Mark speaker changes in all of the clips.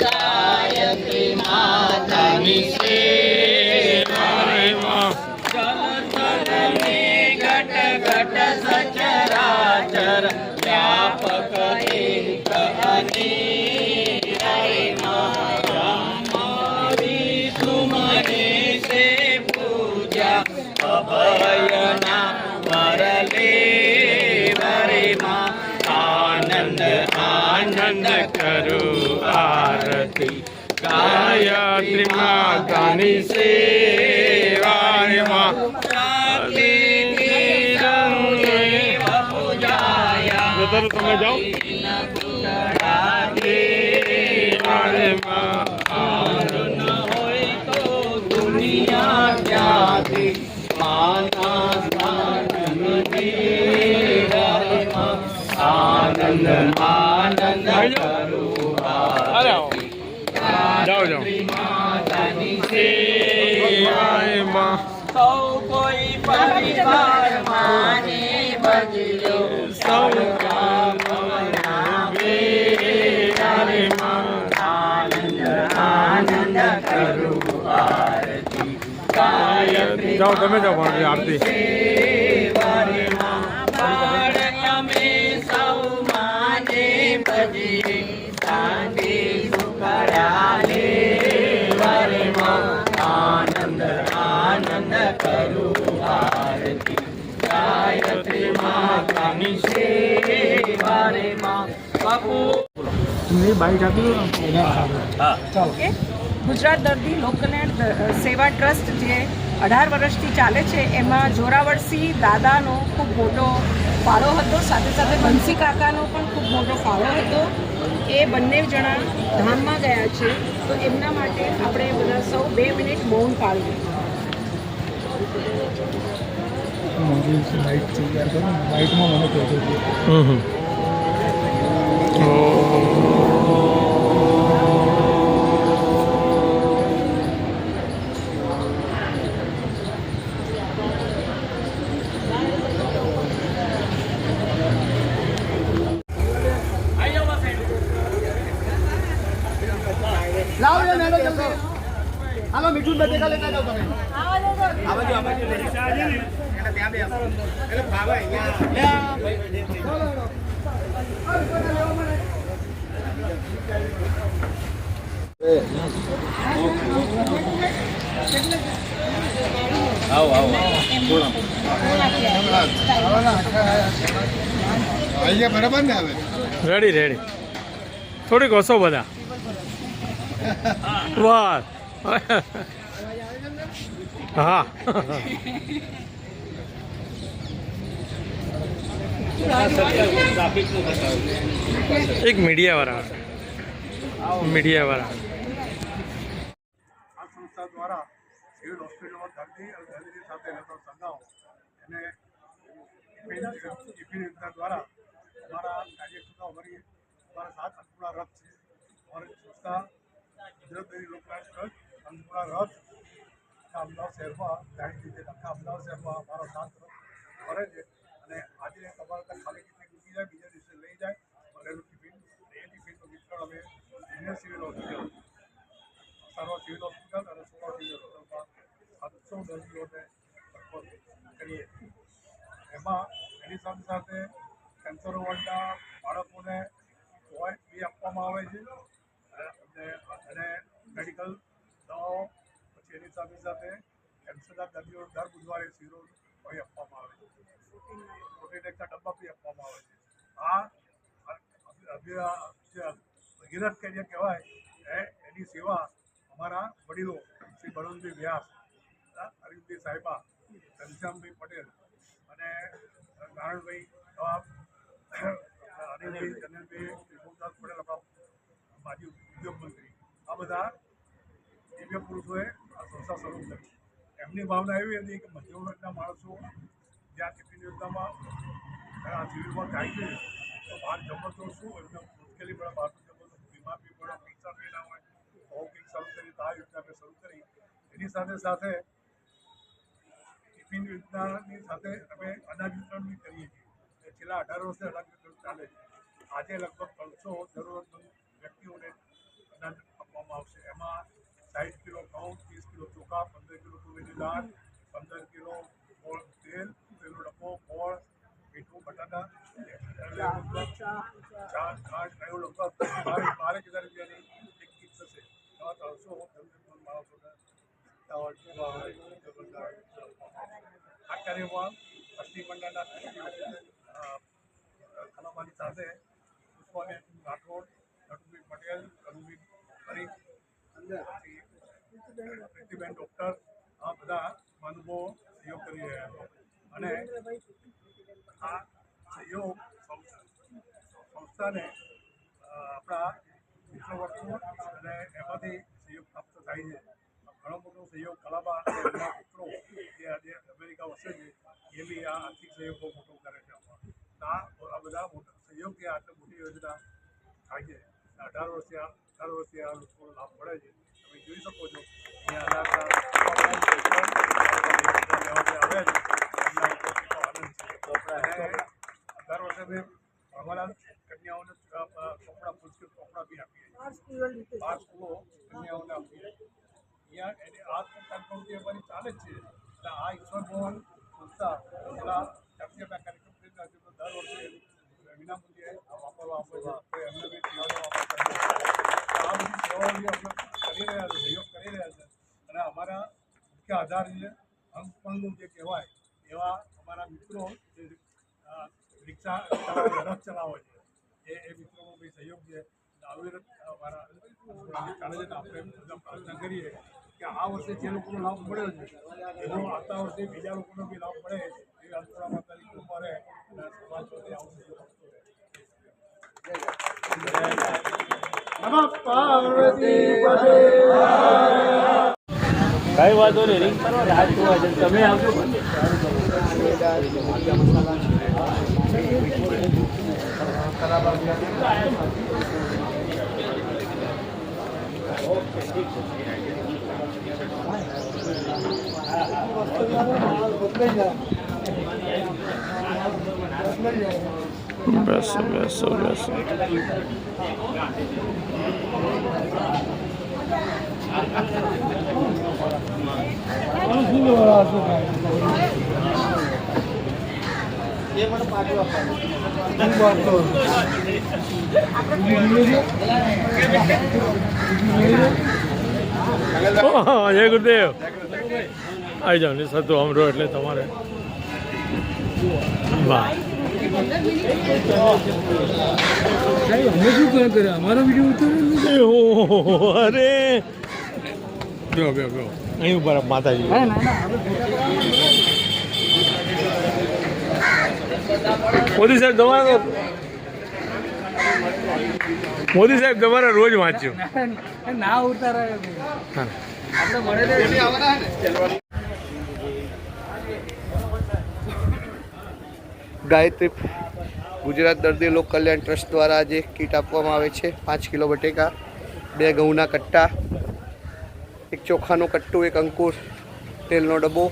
Speaker 1: ગાયત્રી માતાની સેવામાં ઘટ ઘટ સચરાચર વ્યાપક એક અનેરી સુમરે સે પૂજા અભયના વરલે વરે માં આનંદ આનંદ કરું આરતી ગાયત્રી માતાની સેવામાં તમે જાઓ હોય તો દુનિયા ક્યાંથી આનંદ આનંદ જાઓ માતાની સેવામાં સૌ કોઈ પરિવાર માને બજલો સૌ આનંદ કરું આરતી
Speaker 2: જાઓ તમે જાઓ આરતી
Speaker 1: અમે સૌ માને બજી શાંતિ સુખરાલે આનંદ આનંદ કરું આરતી ગાયત્રી માતાની સેવારે માં બાપુ
Speaker 3: ગુજરાત દર્દી લોકકલ્યાણ સેવા ટ્રસ્ટ જે 18 વર્ષથી ચાલે છે એમાં જોરાવરસિંહ દાદાનો ખૂબ મોટો ફાળો હતો, સાથે સાથે બંસી કાકાનો પણ ખૂબ મોટો ફાળો હતો. એ બંને જણા ધામમાં ગયા છે, તો એમના માટે આપણે બધા સૌ 2 મિનિટ મૌન પાળીએ.
Speaker 4: લાવો યાર મેડમ જલ્દી હાલો મીઠું બટેકા લેતા જાઓ તમે આવા જો એટલે ત્યાં બે એટલે ભાવે અહીંયા
Speaker 2: આવો આવો
Speaker 4: અહીંયા બરાબર ને હવે
Speaker 2: રેડી રેડી થોડીક હસો બધા વાહ હા એક મીડિયા વાળા
Speaker 4: આ સંસ્થા દ્વારા સિવિલ હોસ્પિટલમાં દર્દી અને દર્દી સાથે રહેતો સંગાઓ અને ટિફિન યોજના દ્વારા અમારા કાર્યકર્તાઓ અમારી અમારા 7 અન્નપૂર્ણા રથ છે. અમારી સંસ્થા ગુજરાત દર્દી લોકકલ્યાણ ટ્રસ્ટ અન્નપૂર્ણા રથ આખા અમદાવાદ શહેરમાં જાણીતી છે. આખા અમદાવાદ શહેરમાં અમારો 7 રથ ફરે છે અને આજે તમારે ત્યાં ખાલી ટિફિન મૂકી જાય, બીજા દિવસે લઈ જાય ભરેલું ટિફિન. એ ટિફિનનું વિતરણ અમે સિનિયર સિવિલ હોસ્પિટલ સર્વ સિવિલ હોસ્પિટલ અને સોલા સિવિલ હોસ્પિટલમાં 700 દર્દીઓને કરીએ. એમાં એની સાથે સાથે કેન્સર વોર્ડના બાળકોને દવાઈ બી આપવામાં આવે છે અને મેડિકલ દવાઓ, પછી એની સાથે સાથે કેન્સરના દર્દીઓ દર બુધવારે શિરો દવાઈ આપવામાં આવે છે, પ્રોટીનેક્સના ડબ્બા બી આપવામાં આવે છે. આ ભગીરથ કાર્ય કહેવાય. એની સેવા અમારા વડીલો શ્રી બળવંતભાઈ વ્યાસ, અરવિંદભાઈ સાહેબા, ઘનશ્યામભાઈ પટેલ અને નારાયણભાઈ નવાબ, અનિલભાઈ કનલભાઈ ત્રિભુવદાસ પટેલ, આપણા માજી ઉદ્યોગ મંત્રી, આ બધા દિવ્ય પુરુષોએ આ સંસ્થા શરૂ કરી. એમની ભાવના એવી હતી કે મધ્યમ વર્ગના માણસો જ્યાં ટિફિન યોજનામાં આ સિવિલમાં જાય છે તો બહાર જમો તો શું એમને મુશ્કેલી પડે, બહાર જમો તો બીમાર બી પડે, પૈસા બી ના હોય. બહુ કંઈક શરૂ કરી તો આ યોજના અમે શરૂ કરી. એની સાથે સાથે ટિફિન યોજનાની સાથે અમે અનાજ વિતરણ બી કરીએ છીએ. છેલ્લા 18 વર્ષથી અનાજ વિતરણ ચાલે છે. આજે લગભગ 300 જરૂરતમંદ વ્યક્તિઓને અનાજ આપવામાં આવશે. એમાં 60 કિલો ઘઉં, 30 કિલો ચોખા, 15 કિલો તુવેરની દાળ, 15 કિલો ગોળ તેલ, તેલનો ડબ્બો, ગોળ, મીઠું, બટાટા, ચા, ખાંડ, એવું લગભગ 12,000 રૂપિયાની એક કીટ થશે. એવા 300 જરૂરતમંદ માણસોને આ કાર્યમાં ટ્રસ્ટી મંડળના કલામાની સાથે પુષ્પાબેન રાઠોડ, નટુભાઈ પટેલ, કનુભાઈ પરીખ, પ્રીતિબેન ડૉક્ટર, આ બધા મહાનુભાવો સહયોગ કરી રહ્યા છે. અને આ સહયોગ સંસ્થાને આપણા મિત્ર વર્ગો અને એમાંથી સહયોગ પ્રાપ્ત થાય છે. ઘણો મોટો સહયોગ કલાબા અને એમના મિત્રો જે આજે અમેરિકા વસે છે એ બી આ આર્થિક સહયોગ બહુ મોટો કરે છે. આ બધા મોટા સહયોગથી આટલી મોટી યોજના થાય છે. 18 વર્ષથી આ લોકોનો લાભ મળે છે. તમે જોઈ શકો છો અહીંયા આવ્યા છે. દર વર્ષે અમે અમારા કન્યાઓને ચોપડા પુસ્તક ચોપડા બી આપીએ છીએ. 5 સ્કૂલો કન્યાઓને આપીએ. અહીંયા એની આ પ્રવૃત્તિ અમારી ચાલે જ છે. એટલે આ ઈશ્વર ભવન સંસ્થા પેલા જાતીય કાર્યક્રમ દર વર્ષે વિનામૂલ્યે વાપરવા આપે છે. એમને બી સેવાનો વાપર કરીએ. આ બધી સેવાઓ બી અમે કરી રહ્યા છે, સહયોગ કરી રહ્યા છે. અને અમારા મુખ્ય આધાર છે અંગપંગુ જે કહેવાય એવા અમારા મિત્રો જે રિક્ષા રથ ચલાવે છે એ મિત્રોનો બી સહયોગ છે. અવિરત અમારા ચાલે છે. આપણે બધા પ્રાર્થના કરીએ કે આ વર્ષે જે લોકોનો લાભ મળ્યો છે એનો આવતા વર્ષે બીજા લોકોનો બી લાભ મળે એવી અંતરા માતાની કૃપા રહે અને સમાજ પ્રત્યે આવું સહયોગ આપતો રહે.
Speaker 1: કઈ વાંધો નહીં, રિંગ કરો, રાત જોવા છે તમે આવજો.
Speaker 2: બેસો બેસો બેસો. જય ગુરુદેવ. આવી જાઓ ને સતુ અમરો એટલે તમારે વાહ. અમે શું કરે અમારો વિડીયો અરે ગયો ગયો ગયો અહીં ઉપર માતાજી. મોદી સાહેબ તમારા રોજ વાંચ્યું
Speaker 3: ના ઉતારે
Speaker 5: ગાયત્રી ગુજરાત દર્દી લોક કલ્યાણ ટ્રસ્ટ દ્વારા આજે કીટ આપવામાં આવે છે. 5 કિલો બટેકા, 2 ઘઉંના કટ્ટા, 1 ચોખાનું કટ્ટું, 1 અંકુર, તેલનો ડબ્બો,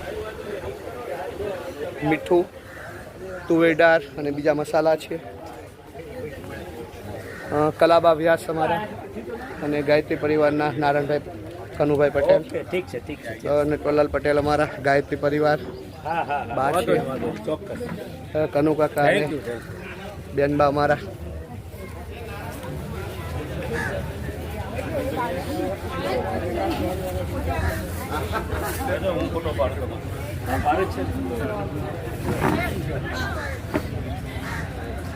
Speaker 5: મીઠું, તુવેર દાળ અને બીજા મસાલા છે. કલાબા વ્યાસ અમારા અને ગાયત્રી પરિવારના નારાયણભાઈ કનુભાઈ પટેલ અને ટોલાલ પટેલ અમારા ગાયત્રી પરિવાર બા છે. કનુ કાકા અને બેનબા અમારા.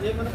Speaker 1: એ મને